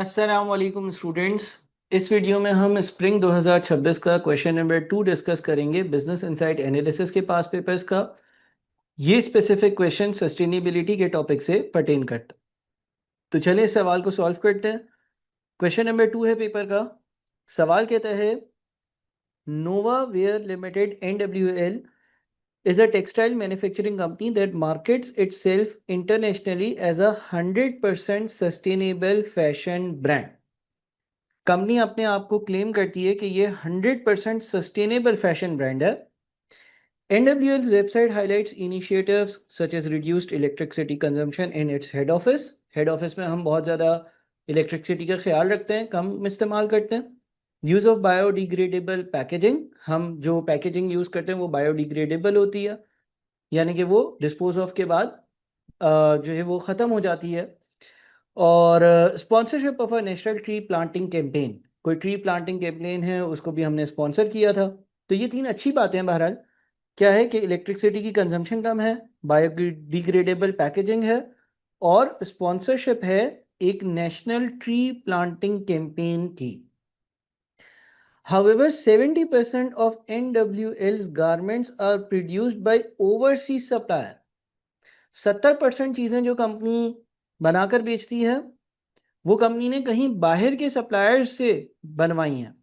अस्सलाम वालेकुम स्टूडेंट्स। इस वीडियो में हम स्प्रिंग 2026 का क्वेश्चन नंबर 2 डिस्कस करेंगे बिजनेस इनसाइट एनालिसिस के पास पेपर्स का। ये स्पेसिफिक क्वेश्चन सस्टेनेबिलिटी के टॉपिक से पर्टेन करता। तो चलिए इस सवाल को सॉल्व करते हैं। क्वेश्चन नंबर 2 है पेपर का। सवाल कहता है Nova Wear Limited NWL is a textile manufacturing company that markets itself internationally as a 100% sustainable fashion brand। Company अपने आप को क्लेम करती है कि ये 100% सस्टेनेबल फैशन ब्रांड है। NWL's website highlights initiatives such as reduced electricity consumption in its head office। Head office में हम बहुत ज़्यादा इलेक्ट्रिसिटी का ख्याल रखते हैं, कम इस्तेमाल करते हैं। यूज़ ऑफ बायोडिग्रेडेबल पैकेजिंग, हम जो पैकेजिंग यूज़ करते हैं वो बायोडिग्रेडेबल होती है, यानी कि वो डिस्पोज ऑफ के बाद जो है वो ख़त्म हो जाती है। और sponsorship of a national tree planting campaign, कोई ट्री प्लांटिंग कैंपेन है उसको भी हमने स्पॉन्सर किया था। तो ये तीन अच्छी बातें हैं। बहरहाल क्या है कि इलेक्ट्रिसिटी की कंजम्पशन कम है, बायोडिग्रेडेबल पैकेजिंग है और स्पॉन्सरशिप है एक नेशनल ट्री प्लांटिंग कैंपेन की। However, 70% of NWL's garments are produced by overseas supplier। 70% चीज़ें जो कंपनी बनाकर बेचती है वो कंपनी ने कहीं बाहर के सप्लायर्स से बनवाई हैं।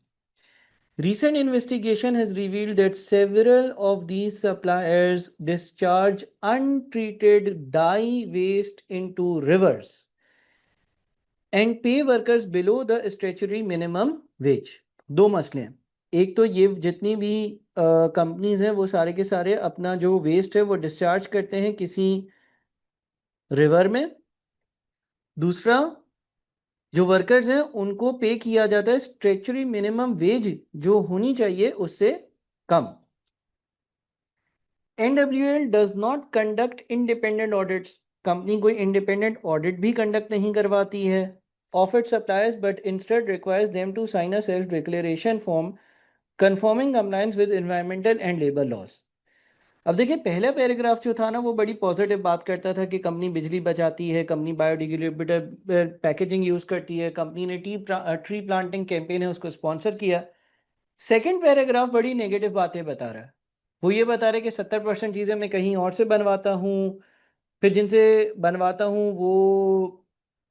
Recent investigation has revealed that several of these suppliers discharge untreated dye waste into rivers and pay workers below the statutory minimum wage। दो मसले हैं। एक तो ये जितनी भी कंपनीज हैं वो सारे के सारे अपना जो वेस्ट है वो डिस्चार्ज करते हैं किसी रिवर में। दूसरा, जो वर्कर्स हैं उनको पे किया जाता है स्ट्रेचुरी मिनिमम वेज जो होनी चाहिए उससे कम। NWL does not conduct independent audits, company कोई इंडिपेंडेंट ऑडिट भी कंडक्ट नहीं करवाती है of its suppliers, but instead requires them to sign a self declaration form confirming compliance with environmental and labour laws. अब देखिए पहला पैराग्राफ जो था ना वो बड़ी पॉजिटिव बात करता था कि कंपनी बिजली बचाती है, कंपनी बायोडिग्रेडेबल पैकेजिंग यूज करती है, कंपनी ने ट्री प्लांटिंग कैंपेन है उसको स्पॉन्सर किया। सेकंड पैराग्राफ बड़ी नेगेटिव बातें बता रहा है। वो ये बता रहा है कि 70% चीज़ें मैं कहीं और से बनवाता हूँ, फिर जिनसे बनवाता हूँ वो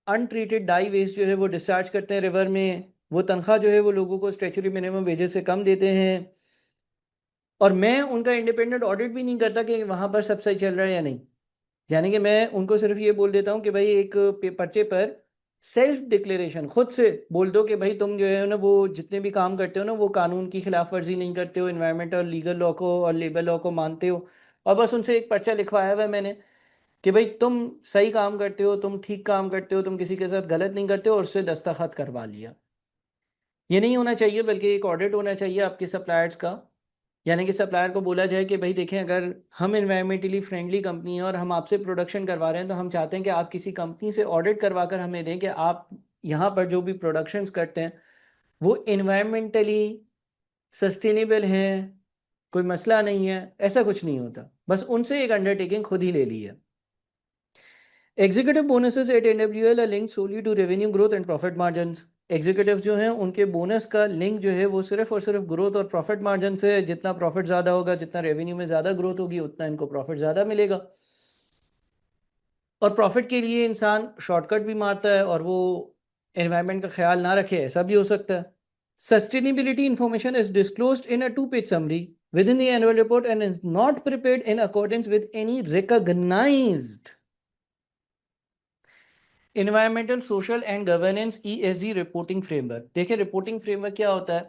अनट्रीटेड डाई वेस्ट जो है वो डिस्चार्ज करते हैं रिवर में, वो तनख्वाह जो है वो लोगों को स्ट्रेचुरी मिनिमम वेजेस से कम देते हैं और मैं उनका इंडिपेंडेंट ऑडिट भी नहीं करता कि वहाँ पर सब सही चल रहा है या नहीं। यानी कि मैं उनको सिर्फ ये बोल देता हूँ कि भाई एक पर्चे पर सेल्फ डिक्लेरेशन खुद से बोल दो कि भाई तुम जो है ना वो जितने भी काम करते हो ना वो कानून की खिलाफ वर्जी नहीं करते हो, इन्वायरमेंट और लीगल लॉ को और लेबर लॉ को मानते हो। और बस उनसे एक पर्चा लिखवाया हुआ है मैंने कि भाई तुम सही काम करते हो, तुम ठीक काम करते हो, तुम किसी के साथ गलत नहीं करते हो, और उससे दस्तखत करवा लिया। ये नहीं होना चाहिए, बल्कि एक ऑडिट होना चाहिए आपके सप्लायर्स का। यानी कि सप्लायर को बोला जाए कि भाई देखें अगर हम इन्वायरमेंटली फ्रेंडली कंपनी है और हम आपसे प्रोडक्शन करवा रहे हैं तो हम चाहते हैं कि आप किसी कंपनी से ऑडिट करवा कर हमें दें कि आप यहाँ पर जो भी प्रोडक्शंस करते हैं वो इन्वायरमेंटली सस्टेनेबल हैं, कोई मसला नहीं है। ऐसा कुछ नहीं होता, बस उनसे एक अंडरटेकिंग खुद ही ले ली है। Executive bonuses at NWL are linked solely to revenue growth and profit margins. Executive जो हैं उनके बोनस का लिंक जो है वो सिर्फ और सिर्फ ग्रोथ और प्रॉफिट मार्जिन से है। जितना प्रॉफिट ज़्यादा होगा, जितना रेवेन्यू में ज़्यादा ग्रोथ होगी, उतना इनको प्रॉफिट ज़्यादा मिलेगा। और प्रॉफिट के लिए इंसान शॉर्टकट भी मारता है और वो एनवायरनमेंट का ख्याल ना रखे, ऐसा भी हो सकता है। Sustainability information is disclosed in a 2 page summary within the annual report and is not prepared in accordance with any recognized environmental social and governance ESG reporting framework. देखिए रिपोर्टिंग फ्रेमवर्क क्या होता है।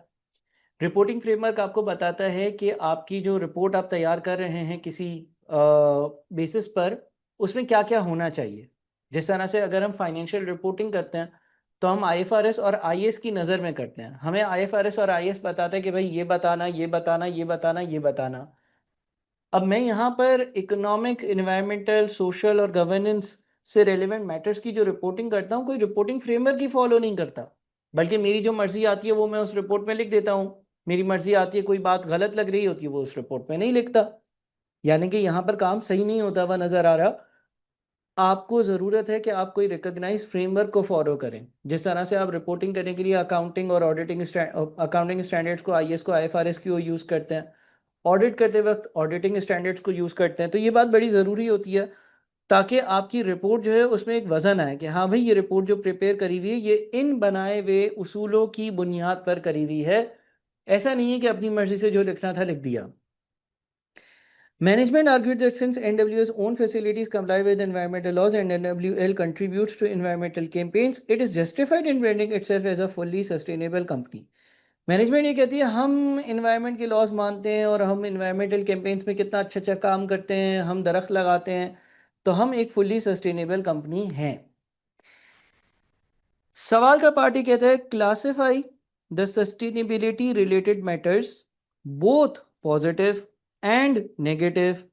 रिपोर्टिंग फ्रेमवर्क आपको बताता है कि आपकी जो रिपोर्ट आप तैयार कर रहे हैं किसी बेसिस पर, उसमें क्या क्या होना चाहिए। जिस तरह से अगर हम फाइनेंशियल रिपोर्टिंग करते हैं तो हम IFRS और IAS की नज़र में करते हैं। हमें IFRS और IAS बताता है कि भाई ये बताना, ये बताना, ये बताना, ये बताना। अब मैं यहाँ पर इकोनॉमिक, इन्वायरमेंटल, सोशल और गवर्नेंस से रेलिवेंट मैटर्स की जो रिपोर्टिंग करता हूँ कोई रिपोर्टिंग फ्रेमवर्क ही फॉलो नहीं करता, बल्कि मेरी जो मर्जी आती है वो मैं उस रिपोर्ट में लिख देता हूँ। मेरी मर्जी आती है, कोई बात गलत लग रही होती है वो उस रिपोर्ट में नहीं लिखता। यानी कि यहाँ पर काम सही नहीं होता हुआ नजर आ रहा। आपको ज़रूरत है कि आप कोई रिकॉग्नाइज फ्रेमवर्क को फॉलो करें। जिस तरह से आप रिपोर्टिंग करने के लिए अकाउंटिंग और अकाउंटिंग स्टैंडर्ड्स को, आईएएस को, आईएफआरएस को यूज़ करते हैं, ऑडिट करते वक्त ऑडिटिंग स्टैंडर्ड्स को यूज़ करते हैं, तो ये बात बड़ी ज़रूरी होती है ताकि आपकी रिपोर्ट जो है उसमें एक वज़न आए कि हाँ भाई, ये रिपोर्ट जो प्रिपेयर करी हुई है ये इन बनाए हुए उसूलों की बुनियाद पर करी हुई है। ऐसा नहीं है कि अपनी मर्जी से जो लिखना था लिख दिया। Management argued that since NWL's own facilities comply with environmental laws and NWL contributes to environmental campaigns, it is justified in branding itself as a fully sustainable company. Management ये कहती है हम इन्वायरमेंट के लॉज मानते हैं और हम environmental campaigns में कितना अच्छा अच्छा काम करते हैं, हम दरख्त लगाते हैं, तो हम एक फुल्ली सस्टेनेबल कंपनी हैं। सवाल का पार्टी कहता है classify the sustainability related matters both positive and negative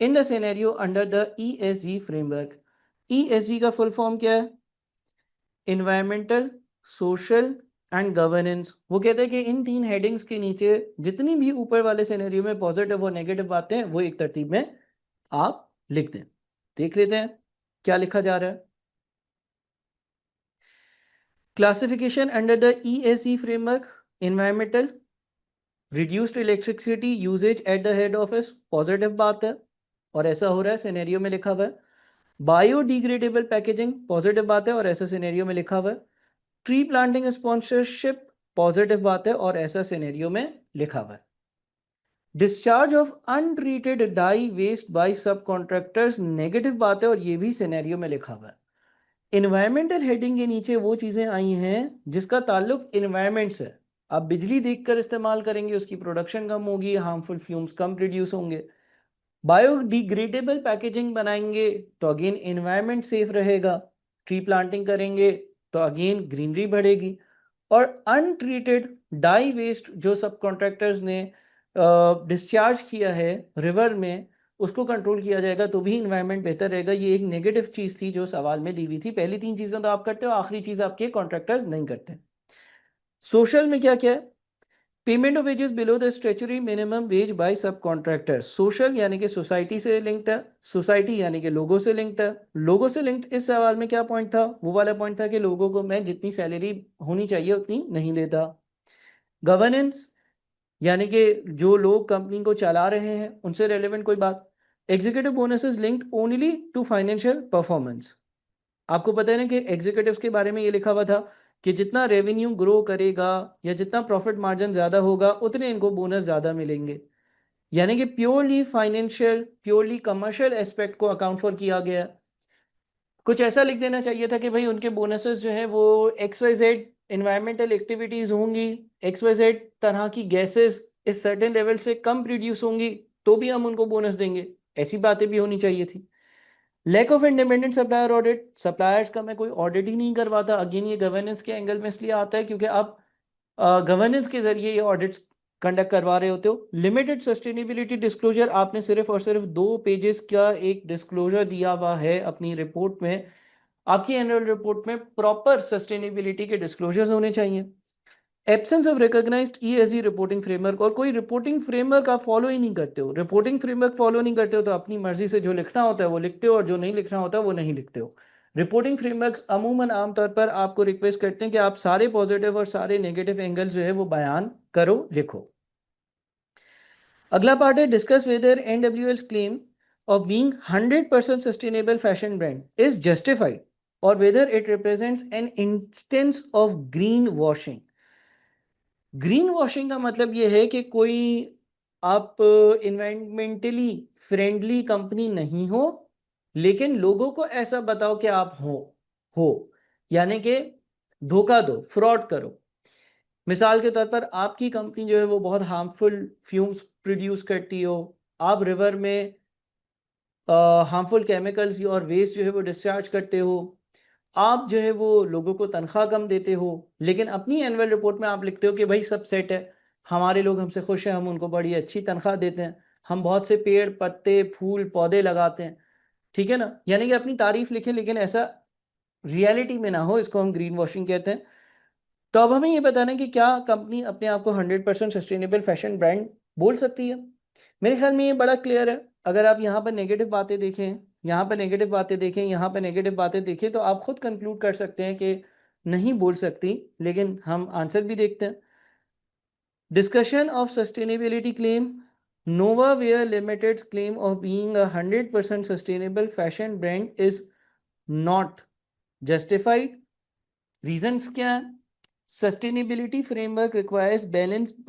in the scenario under the ESG framework. ESG का फुल फॉर्म क्या है? Environmental, social and governance. वो कहते हैं कि इन 3 हेडिंग्स के नीचे जितनी भी ऊपर वाले सिनेरियो में पॉजिटिव और नेगेटिव बातें हैं वो एक तरतीब में आप लिख दें। देख लेते हैं क्या लिखा जा रहा है। Classification under the ESG framework: environmental, reduced electricity usages at the head office, positive बात है और ऐसा हो रहा है, सिनेरियो में लिखा हुआ है। बायोडिग्रेडेबल पैकेजिंग, पॉजिटिव बात है और ऐसा सिनेरियो में लिखा हुआ है। ट्री प्लांटिंग स्पॉन्सरशिप, पॉजिटिव बात है और ऐसा सिनेरियो में लिखा हुआ है। Discharge of untreated dye waste by subcontractors, negative बात है और ये भी सिनेरियो में लिखा हुआ है। इन्वायरमेंटल हेडिंग के नीचे वो चीज़ें आई हैं जिसका ताल्लुक इन्वायरमेंट से। आप बिजली देखकर इस्तेमाल करेंगे, उसकी प्रोडक्शन कम होगी, हार्मफुल फ्यूम्स कम प्रोड्यूस होंगे। बायोडिग्रेडेबल पैकेजिंग बनाएंगे तो अगेन इन्वायरमेंट सेफ रहेगा। ट्री प्लांटिंग करेंगे तो अगेन ग्रीनरी बढ़ेगी। और अनट्रीटेड डाई वेस्ट जो सब कॉन्ट्रैक्टर्स ने डिस्चार्ज किया है रिवर में, उसको कंट्रोल किया जाएगा तो भी इन्वायरमेंट बेहतर रहेगा। ये एक नेगेटिव चीज़ थी जो सवाल में दी हुई थी। पहली 3 चीज़ें तो आप करते हो, आखिरी चीज़ आपके कॉन्ट्रैक्टर्स नहीं करते। सोशल में क्या क्या है? Payment of wages below the statutory minimum wage bye सब कॉन्ट्रैक्टर। सोशल यानी कि सोसाइटी से लिंक्ड है, सोसाइटी यानी कि लोगों से लिंक्ड है। लोगों से लिंक्ड इस सवाल में क्या पॉइंट था? वो वाला पॉइंट था कि लोगों को मैं जितनी सैलरी होनी चाहिए उतनी नहीं देता। गवर्नेंस यानी कि जो लोग कंपनी को चला रहे हैं उनसे रेलेवेंट कोई बात। Executive bonuses linked only to financial performance. आपको पता है ना कि एग्जीक्यूटिव्स के बारे में ये लिखा हुआ था कि जितना रेवेन्यू ग्रो करेगा या जितना प्रॉफिट मार्जिन ज़्यादा होगा उतने इनको बोनस ज़्यादा मिलेंगे। यानी कि purely financial, purely commercial aspect को अकाउंट फॉर किया गया। कुछ ऐसा लिख देना चाहिए था कि भाई उनके बोनसेस जो है वो XYZ इन्वायरमेंटल एक्टिविटीज़ होंगी, XYZ तरह की गैसेस इस सर्टेन लेवल से कम प्रोड्यूस होंगी तो भी हम उनको बोनस देंगे। ऐसी बातें भी होनी चाहिए थी। Lack of independent supplier audit, suppliers का मैं कोई ऑडिट ही नहीं करवाता। अगेन ये गवर्नेंस के एंगल में इसलिए आता है क्योंकि आप गवर्नेंस के जरिए ये ऑडिट्स कंडक्ट करवा रहे होते हो। लिमिटेड सस्टेनेबिलिटी डिस्क्लोजर, आपने सिर्फ और सिर्फ 2 पेजेस का एक डिस्क्लोजर दिया हुआ है अपनी रिपोर्ट में। आपकी एनुअल रिपोर्ट में प्रॉपर सस्टेनेबिलिटी के डिस्क्लोजर्स होने चाहिए। Absence of recognised ESG reporting framework, और कोई रिपोर्टिंग फ्रेमवर्क आप फॉलो ही नहीं करते हो। रिपोर्टिंग फ्रेमवर्क फॉलो नहीं करते हो तो अपनी मर्जी से जो लिखना होता है वो लिखते हो और जो नहीं लिखना होता वो नहीं लिखते हो। रिपोर्टिंग फ्रेमवर्क्स अमूमन आमतौर पर आपको रिक्वेस्ट करते हैं कि आप सारे पॉजिटिव और सारे नेगेटिव एंगल जो है वो बयान करो, लिखो। अगला पार्ट है discuss whether NWL's claim of being 100% sustainable fashion brand is justified or whether it represents an instance of greenwashing। Green washing का मतलब ये है कि कोई आप इन्वायरमेंटली फ्रेंडली कंपनी नहीं हो लेकिन लोगों को ऐसा बताओ कि आप हो यानी कि धोखा दो, फ्रॉड करो। मिसाल के तौर पर आपकी कंपनी जो है वो बहुत हार्मफुल फ्यूम्स प्रोड्यूस करती हो, आप रिवर में हार्मफुल केमिकल्स और वेस्ट जो है वो डिस्चार्ज करते हो, आप जो है वो लोगों को तनख्वाह कम देते हो, लेकिन अपनी एनुअल रिपोर्ट में आप लिखते हो कि भाई सब सेट है, हमारे लोग हमसे खुश हैं, हम उनको बड़ी अच्छी तनख्वाह देते हैं, हम बहुत से पेड़ पत्ते फूल पौधे लगाते हैं। ठीक है ना? यानी कि अपनी तारीफ लिखें लेकिन ऐसा रियलिटी में ना हो, इसको हम ग्रीन वॉशिंग कहते हैं। तो अब हमें ये बताना है कि क्या कंपनी अपने आप को 100% सस्टेनेबल फैशन ब्रांड बोल सकती है। मेरे ख्याल में ये बड़ा क्लियर है। अगर आप यहाँ पर नेगेटिव बातें देखें, यहाँ पे नेगेटिव बातें देखें, यहाँ पे नेगेटिव बातें देखें, तो आप खुद कंक्लूड कर सकते हैं कि नहीं बोल सकती, लेकिन हम आंसर भी देखते हैं। Discussion of sustainability claim. Nova Wear Limited's claim of being a 100% sustainable fashion brand is not justified. Reasons क्या हैं? Sustainability framework requires balanced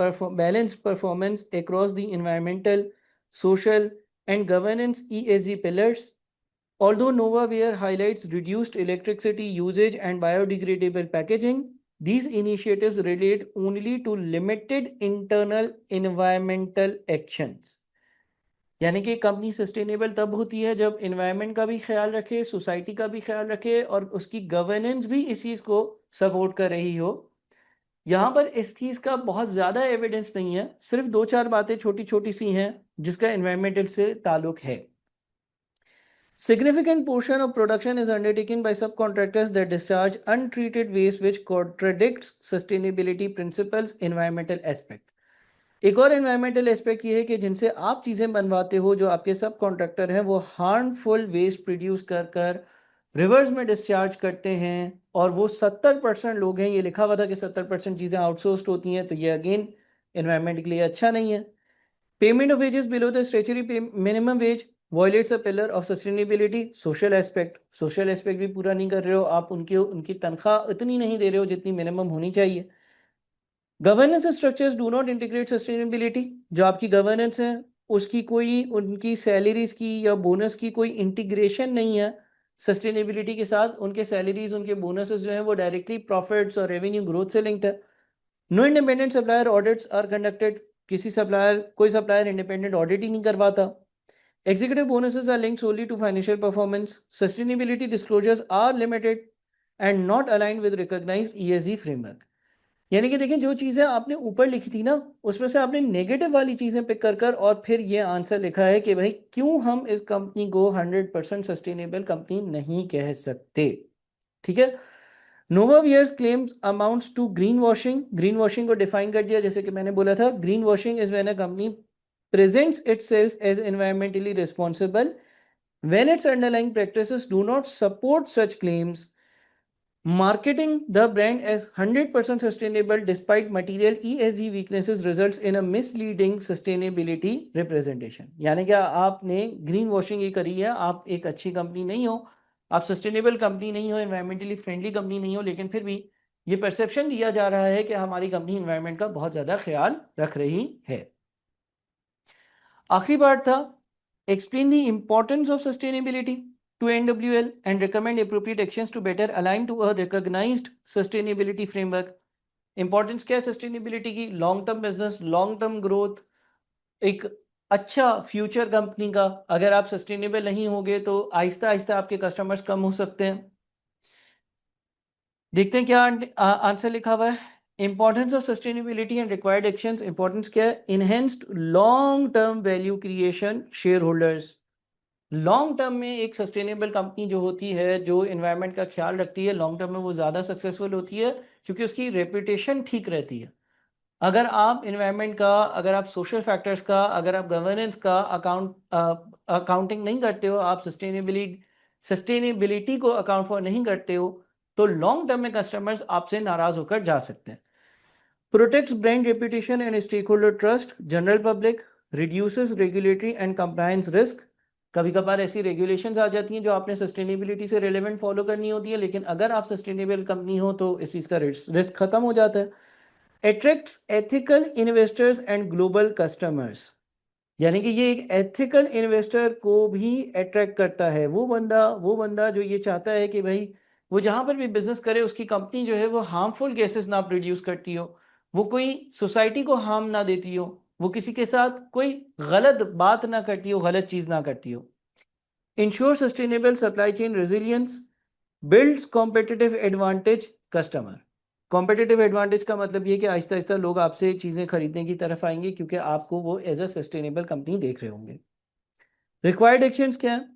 performance across the environmental, social, and governance ESG pillars. Although NovaWear highlights reduced electricity usage and biodegradable packaging, these initiatives relate only to limited internal environmental actions. यानी कि company sustainable तब होती है जब environment का भी ख्याल रखे, सोसाइटी का भी ख्याल रखे और उसकी गवर्नेंस भी इस चीज़ को सपोर्ट कर रही हो। यहाँ पर इस चीज़ का बहुत ज़्यादा एविडेंस नहीं है, सिर्फ 2-4 बातें छोटी छोटी सी हैं जिसका एनवायरमेंटल से ताल्लुक है। Significant portion of production is undertaken by subcontractors that discharge untreated waste which contradicts sustainability principles environmental aspect. एक और environmental aspect ये है कि जिनसे आप चीज़ें बनवाते हो, जो आपके सब कॉन्ट्रैक्टर हैं, वो harmful waste प्रोड्यूस कर कर रिवर्स में डिस्चार्ज करते हैं और वो 70% लोग हैं। ये लिखा हुआ था कि 70% चीज़ें आउटसोर्स्ड होती हैं, तो ये अगेन एनवायरनमेंट के लिए अच्छा नहीं है। Payment of wages below the statutory minimum wage violates a pillar of sustainability. Social aspect भी पूरा नहीं कर रहे हो आप, उनकी तनख्वाह इतनी नहीं दे रहे हो जितनी मिनिमम होनी चाहिए। Governance structures do not integrate sustainability. जो आपकी गवर्नेंस है उसकी कोई उनकी सैलरीज की या बोनस की कोई इंटीग्रेशन नहीं है सस्टेनेबिलिटी के साथ। उनके सैलरीज, उनके बोनसेस जो हैं वो डायरेक्टली प्रॉफिट्स और रेवेन्यू ग्रोथ से लिंक्ड है। No independent supplier audits are conducted. कोई सप्लायर इंडिपेंडेंट ऑडिट ही नहीं करवाता। Executive bonuses are linked solely to financial performance. Sustainability disclosures are limited and not aligned with recognized ESG framework. यानी कि देखें, जो चीज़ें आपने ऊपर लिखी थी ना, उसमें से आपने नेगेटिव वाली चीज़ें पिक कर कर और फिर ये आंसर लिखा है कि भाई क्यों हम इस कंपनी को 100% सस्टेनेबल कंपनी नहीं कह सकते। ठीक है। Nova Wear's claims amounts to greenwashing. Greenwashing को डिफाइन कर दिया, जैसे कि मैंने बोला था, greenwashing is when a company presents itself as environmentally responsible when its underlying practices do not support such claims. Marketing the brand as 100% sustainable despite material ESG weaknesses results in a misleading sustainability representation. यानी कि आपने green washing ये करी है, आप एक अच्छी company नहीं हो, आप सस्टेनेबल कंपनी नहीं हो, एनवायरमेंटली फ्रेंडली कंपनी नहीं हो, लेकिन फिर भी ये परसेप्शन दिया जा रहा है कि हमारी कंपनी एनवायरमेंट का बहुत ज़्यादा ख्याल रख रही है। आखिरी पार्ट था explain the importance of sustainability to NWL and recommend appropriate actions to better align to a recognised sustainability framework. Importance क्या है सस्टेनेबिलिटी की? Long term business, long term growth, एक अच्छा फ्यूचर कंपनी का। अगर आप सस्टेनेबल नहीं होगे तो आहिस्ता आहिस्ता आपके कस्टमर्स कम हो सकते हैं। देखते हैं क्या आंसर लिखा हुआ है। Importance of sustainability and required actions. Importance क्या है? Enhanced long term value creation share holders. Long term में एक सस्टेनेबल कंपनी जो होती है, जो एनवायरनमेंट का ख्याल रखती है, लॉन्ग टर्म में वो ज़्यादा सक्सेसफुल होती है क्योंकि उसकी रेपुटेशन ठीक रहती है। अगर आप एनवायरनमेंट का, अगर आप सोशल फैक्टर्स का, अगर आप गवर्नेंस का अकाउंटिंग नहीं करते हो, आप सस्टेनेबिलिटी को अकाउंट फॉर नहीं करते हो, तो लॉन्ग टर्म में कस्टमर्स आपसे नाराज होकर जा सकते हैं। Protects brand reputation and stakeholder trust, general public, reduces regulatory and compliance risk. कभी कभार ऐसी रेगुलेशंस आ जाती हैं जो आपने सस्टेनेबिलिटी से रिलेवेंट फॉलो करनी होती है, लेकिन अगर आप सस्टेनेबल कंपनी हो तो इस चीज़ का रिस्क खत्म हो जाता है। Attracts ethical investors and global customers. यानी कि ये एक एथिकल इन्वेस्टर को भी अट्रैक्ट करता है। वो बंदा जो ये चाहता है कि भाई वो जहाँ पर भी बिजनेस करे उसकी कंपनी जो है वो हार्मफुल गैसेस ना प्रोड्यूस करती हो, वो कोई सोसाइटी को हार्म ना देती हो, वो किसी के साथ कोई गलत बात ना करती हो, गलत चीज़ ना करती हो। Ensure sustainable supply chain resilience, builds competitive advantage customer. Competitive advantage का मतलब ये कि आहिस्ता आहिस्ता लोग आपसे चीज़ें खरीदने की तरफ आएंगे क्योंकि आपको वो एज अ सस्टेनेबल कंपनी देख रहे होंगे। रिक्वायर्ड एक्शंस क्या है?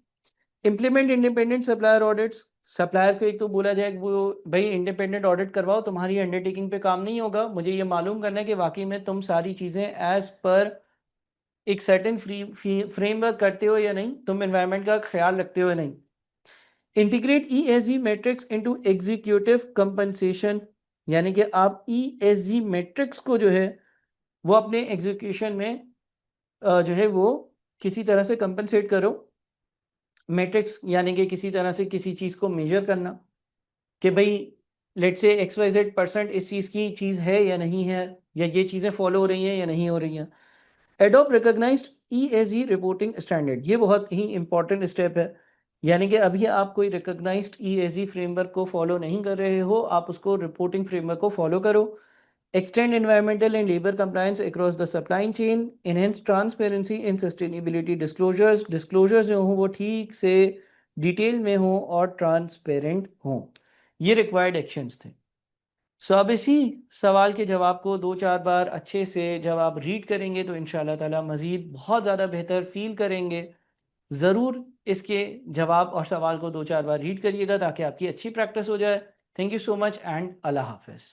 Implement independent supplier audits. Supplier को एक तो बोला जाए कि वो भाई इंडिपेंडेंट ऑडिट करवाओ, तुम्हारी अंडरटेकिंग पे काम नहीं होगा, मुझे ये मालूम करना है कि वाकई में तुम सारी चीज़ें एज पर एक सर्टेन फ्रेमवर्क करते हो या नहीं, तुम एनवायरनमेंट का ख्याल रखते हो या नहीं। Integrate ESG matrix into executive compensation, यानी कि आप ESG मैट्रिक्स को जो है वो अपने एग्जीक्यूशन में जो है वो किसी तरह से कंपनसेट करो। मैट्रिक्स यानी कि किसी तरह से किसी चीज़ को मेजर करना कि भाई लेट से XYZ% इस चीज़ की चीज़ है या नहीं है, या ये चीज़ें फॉलो हो रही हैं या नहीं हो रही हैं। Adopt recognised ESG reporting standard, ये बहुत ही इंपॉर्टेंट स्टेप है। यानी कि अभी आप कोई रिकॉग्नाइज्ड ESG फ्रेमवर्क को फॉलो नहीं कर रहे हो, आप उसको रिपोर्टिंग फ्रेमवर्क को फॉलो करो। Extend environmental and labor compliance across the supply chain, enhance transparency in sustainability disclosures, disclosures जो हों वो ठीक से डिटेल में हों और ट्रांसपेरेंट हों। ये रिक्वायर्ड एक्शंस थे। सो अब इसी सवाल के जवाब को 2-4 बार अच्छे से जब आप रीड करेंगे तो इंशाल्लाह ताला मज़ीद बहुत ज़्यादा बेहतर फील करेंगे। ज़रूर इसके जवाब और सवाल को 2-4 बार रीड करिएगा ताकि आपकी अच्छी प्रैक्टिस हो जाए। Thank you so much and अल्लाह हाफ़िज़।